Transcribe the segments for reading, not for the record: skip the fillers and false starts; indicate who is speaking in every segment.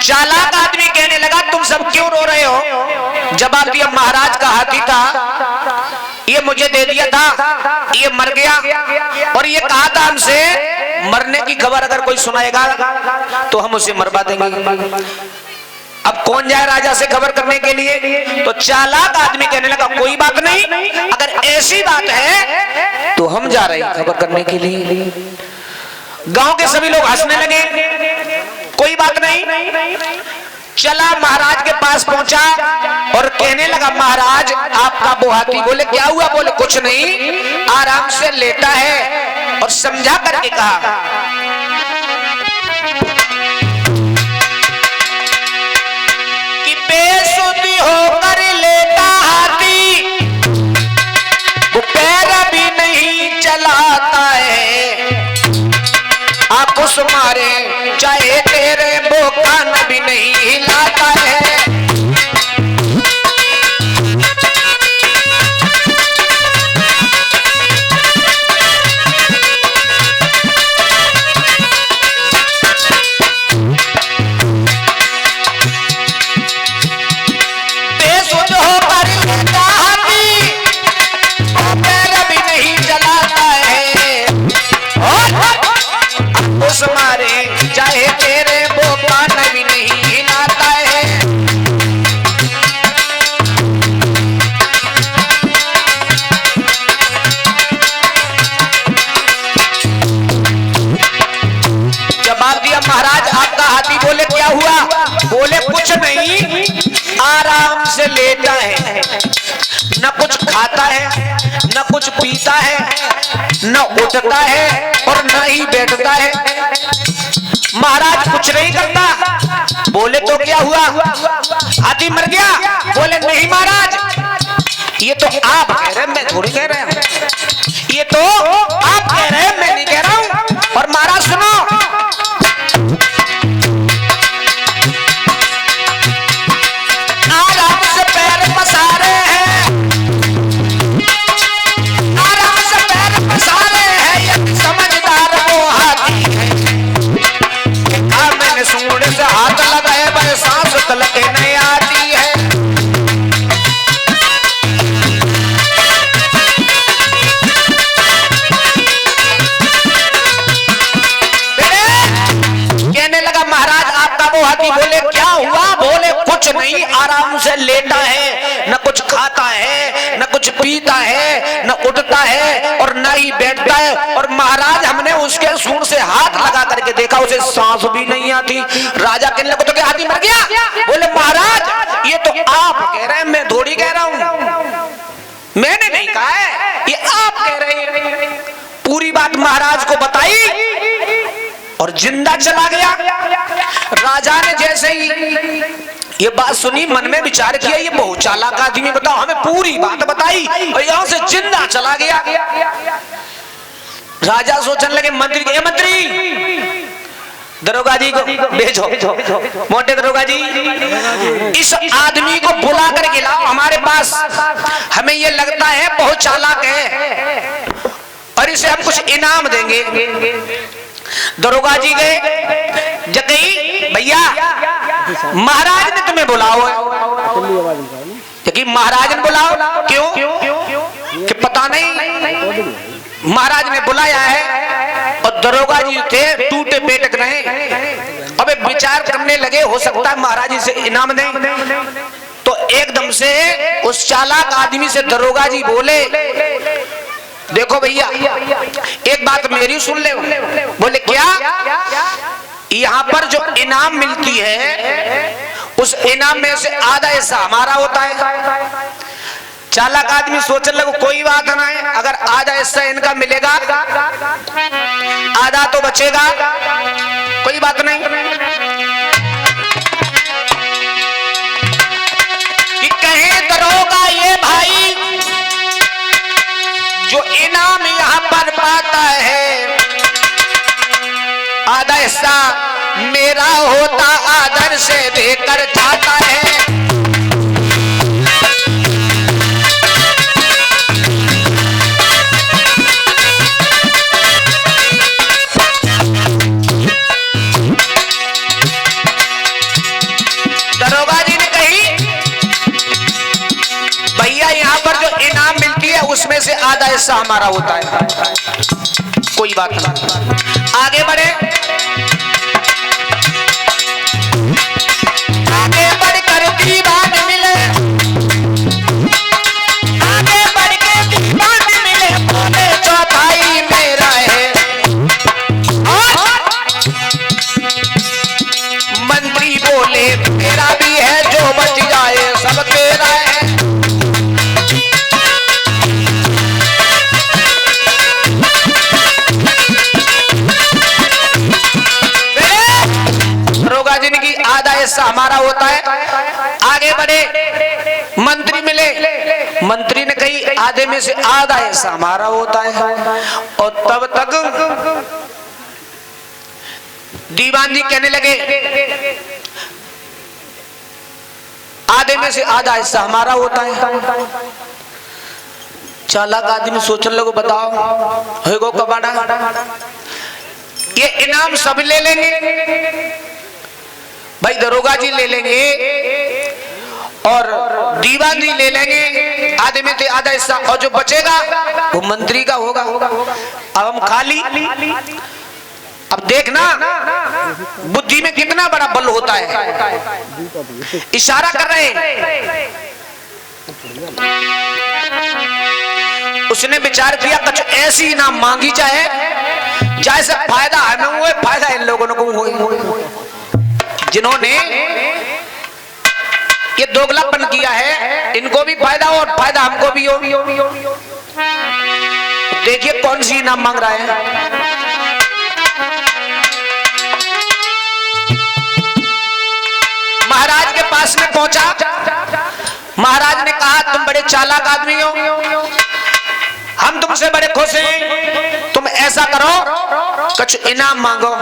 Speaker 1: चालाक आदमी कहने लगा तुम सब क्यों रो रहे हो? जवाब दिया महाराज का हाथी था, ये मुझे दे दिया था, ये मर गया और ये कहा था हमसे मरने की खबर अगर कोई सुनाएगा तो हम उसे मरवा देंगे। अब कौन जाए राजा से खबर करने के लिए? तो चालाक आदमी कहने लगा कोई बात नहीं, अगर ऐसी बात है तो हम जा रहे हैं खबर करने के लिए। गांव के सभी लोग हंसने लगे, कोई बात नहीं। चला महाराज के पास पहुंचा और कहने लगा महाराज आपका वो हाथी। बोले क्या हुआ? बोले कुछ नहीं, आराम से लेटा है। और समझा करके कहा कि बेसुधी होकर लेटा हाथी, वो पैर भी नहीं चलाता है। आप उस मारे चाहे तेरे वो कान भी नहीं हिलाता है। बेसुध होकर लेटा हाथी, वो पैर भी नहीं चलाता है। और उस मारे चाहे तेरे वो कान भी नहीं हिलाता है। जवाब दिया महाराज आपका हाथी। बोले क्या हुआ? बोले कुछ नहीं, आराम से लेटा है, न कुछ खाता है, न कुछ पीता है, न उठता है और न ही बैठता है। महाराज कुछ नहीं करता। बोले तो क्या हुआ? हाथी मर गया? बोले नहीं महाराज, ये तो आप कह रहे हैं, मैं थोड़ी कह रहा हूं। ये तो आप कह रहे हैं, मैं नहीं कह रहा हूं। और महाराज सुनो, आराम से पैर पसारे हैं, आराम से पैर पसारे हैं, ये समझदार वो हाथी है। मैंने सूंड से हाथ लगाए पर सांस तलके नहीं आती है। कहने लगा महाराज आपका वो हाथी। बोले क्या हुआ? बोले कुछ नहीं, आराम से लेटा है, न कुछ खाता है, न कुछ पीता है, न उठता है और न ही बैठता है। और महाराज हमने उसके सूंड से हाथ लगा करके देखा, उसे सांस भी नहीं आती। राजा कहने लगा तो क्या हाथी मर गया? बोले महाराज ये तो आप कह रहे हैं, मैं थोड़ी कह रहा हूं, मैंने नहीं कहा है, ये आप कह रहे हैं। पूरी बात महाराज को बताई और जिंदा चला गया। राजा ने जैसे ही ये बात सुनी, मन में विचार किया ये बहुत चालाक आदमी, बताओ हमें पूरी बात बताई और यहां से जिंदा चला गया। राजा सोचने लगे मंत्री दरोगा जी को भेजो, मोटे दरोगा जी इस आदमी को बुला करके लाओ हमारे पास, हमें ये लगता है बहुत चालाक है और इसे हम कुछ इनाम देंगे। दरोगा जी गए, जगई भैया महाराज ने तुम्हें बुलाओ है। महाराज ने बुलाओ क्यों? कि पता नहीं, महाराज ने बुलाया है। और दरोगा जी थे टूटे पेटक रहे, अबे विचार करने लगे हो सकता है महाराज जी से इनाम दें। तो एकदम से उस चालाक आदमी से दरोगा जी बोले देखो भैया एक बात मेरी सुन ले। बोले क्या? यहाँ पर जो इनाम मिलती है उस इनाम में से आधा हिस्सा हमारा होता है। चालाक आदमी सोचने लगा कोई बात ना है, अगर आधा हिस्सा इनका मिलेगा आधा तो बचेगा, कोई बात नहीं। कि कहे दरोगा ये भाई जो इनाम यहाँ पर पाता है आधा हिस्सा मेरा होता, आदर से देकर जाता है। हिस्सा हमारा होता है। कोई बात नहीं, आगे बढ़े। आगे बढ़कर दीवान मिले, आगे बढ़ के दीवान मिले, बोले चौथाई मेरा है। और मंत्री बोले मेरा भी है, जो बच जाए सब तेरा है। जिनकी आधा हिस्सा हमारा होता है। आगे बढ़े, मंत्री मिले, मंत्री ने कही आधे में से आधा हिस्सा हमारा होता है। और तब तक दीवान जी कहने लगे आधे में से आधा हिस्सा हमारा होता है। चालाक आदमी सोचने लगो, बताओ होगो कबाड़ा, ये इनाम सब ले लेंगे भाई, दरोगा जी ले लेंगे और दीवान जी ले लेंगे आधे में से आधा हिस्सा, और जो बचेगा वो मंत्री का होगा। अब हम खाली, अब देखना बुद्धि में कितना बड़ा बल होता है। इशारा कर रहे हैं, उसने विचार किया कुछ ऐसी इनाम मांगी जाए जैसे फायदा हमें हुए, फायदा इन लोगों को हुए जिन्होंने ये दोगलापन किया है, इनको भी फायदा हो और फायदा हमको भी हो। देखिए कौन सी इनाम मांग रहा है। महाराज के पास में पहुंचा, महाराज ने कहा तुम बड़े चालाक आदमी हो, हम तुमसे बड़े खुश हैं, तुम ऐसा करो कुछ इनाम मांगो।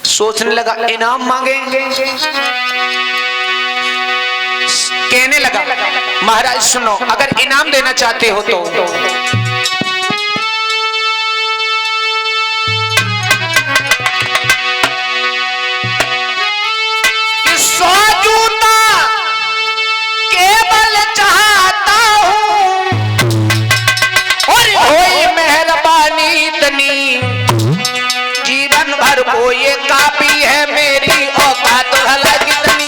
Speaker 1: सोचने लगा इनाम मांगेंगे, कहने लगा महाराज सुनो, अगर इनाम देना चाहते हो तो सौ जूता केवल चाहता हूं और होई मेहरबानी इतनी, जीवन भर को ये काफी है, मेरी औकात भला कितनी।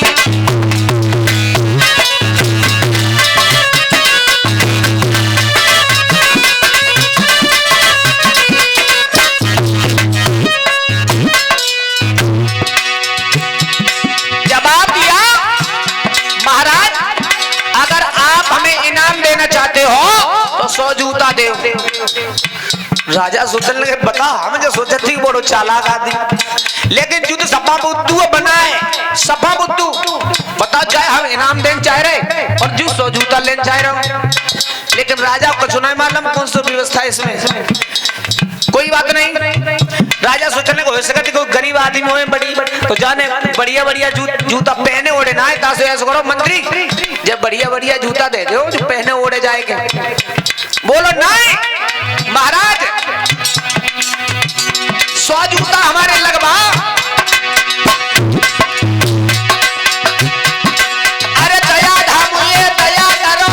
Speaker 1: जवाब दिया महाराज, अगर आप हमें इनाम देना चाहते हो तो 100 जूता दे। राजा सोचने लगे बता, हम जो सोचे थी बड़ो चालाक आदमी, लेकिन जो तो सपा बुद्धू बनाए, सपा बुद्धू बता चाहे हम इनाम देना चाह रहे और जो 100 जूता लेना चाह रहे, लेकिन राजा को सुना मालूम कौन सी व्यवस्था है इसमें। कोई बात नहीं, राजा सोचने को हो सका कोई गरीब आदमी हो बड़ी तो जाने बढ़िया बढ़िया जूता पहने ओढ़े ना है, तासे ऐसा करो मंत्री जब बढ़िया बढ़िया जूता दे दो जो पहने ओढ़े जाएंगे। बोलो नहीं महाराज, 100 जूता हमारे लगवा। अरे दया धाम ये दया करो,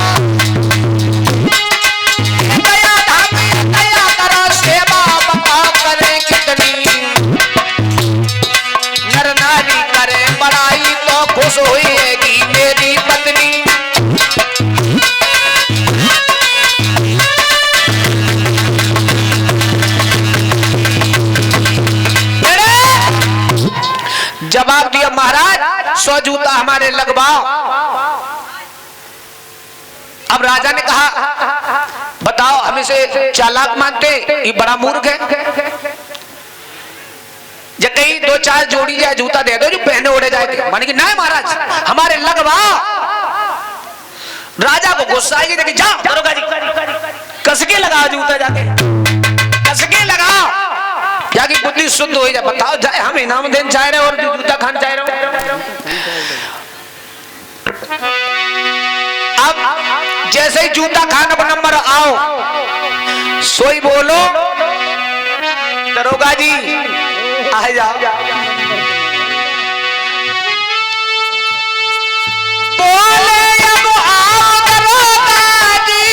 Speaker 1: दया धाम ये दया करो, सेवा बताओ करें कितनी, नर नारी करे बड़ाई तो खुश होएगी मेरी पत्नी। जवाब दिया महाराज 100 जूता हमारे लगवाओ। अब राजा ने कहा बताओ हम इसे चालाक मानते, ये बड़ा मूर्ख है, जब कहीं 2-4 जोड़ी जाए जूता दे दो जो पहने ओढ़े जाए, माने कि नहीं महाराज हमारे लगवाओ। राजा को गुस्सा आएगी, देखिए जाओ दरोगा जी कसके लगाओ जूता, जाके कसके लगाओ जाके बुद्धि शुद्ध हो जाए। बताओ जाए हम इनाम देना चाह रहे और जूता खान चाह रहे हो। अब जैसे ही जूता खान पर नंबर आओ सोई बोलो दरोगा जी आ जाओ। बोले अब आओ दरोगा जी,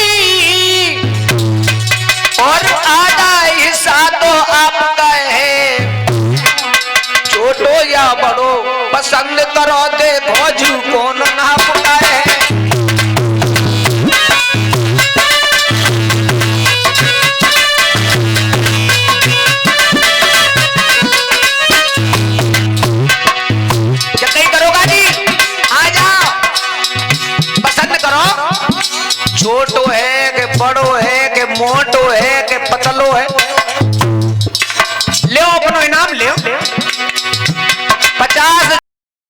Speaker 1: छोटो है कि बड़ो है कि मोटो है कि पतलो है, ले अपनो इनाम ले 50